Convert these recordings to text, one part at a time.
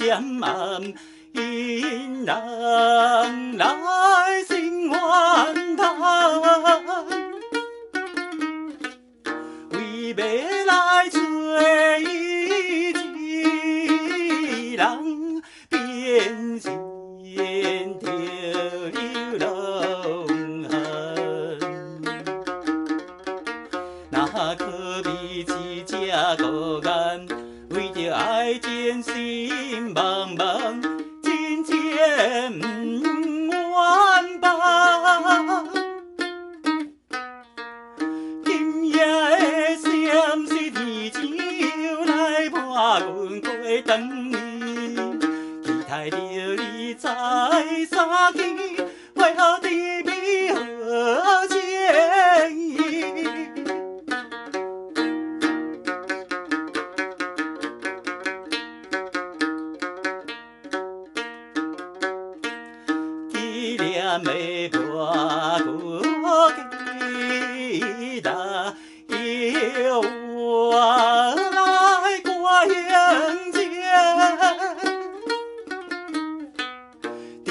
渐暗，因人来心怨叹，为要来找一人，变心着有long痕。那可比一只孤雁，为着爱情心茫茫，真情不愿放。今夜的闪是天树来伴阮过长暝，期待着你再相见，为何甜蜜好情意？纪念的歌歌记得有我来过迎接，叮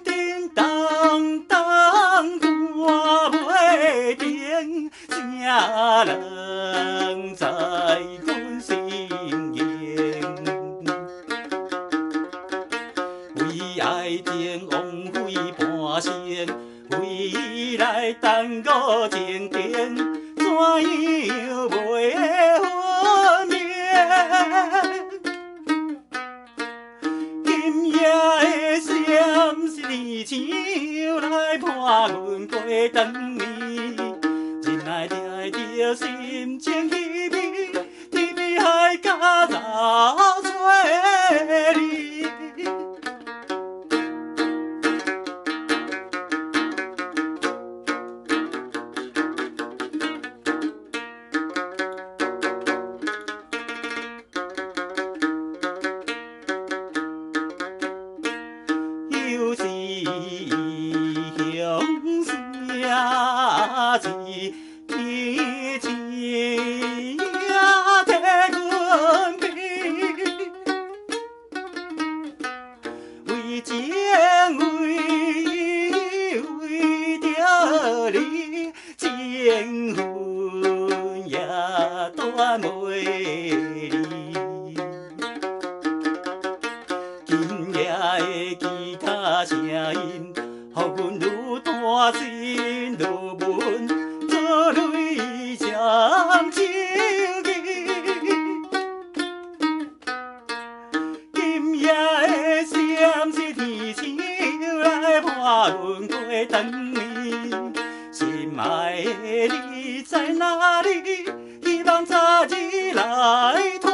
叮当当歌袂停，声人在阮心间。为爱情枉费半生，为来耽误情甜，怎样袂分眠？今夜的闪是年树来伴阮过长暝，真爱定着心情稀微，甜蜜海角找找你。有时乡水啊，是天晴呀，替阮悲。为情为着你，情分也断袂离。今夜的吉他声音，予阮愈担心愈闷，做泪双手机。今夜的闪是天树来伴阮过长暝，心爱的你在哪里？希望早日来。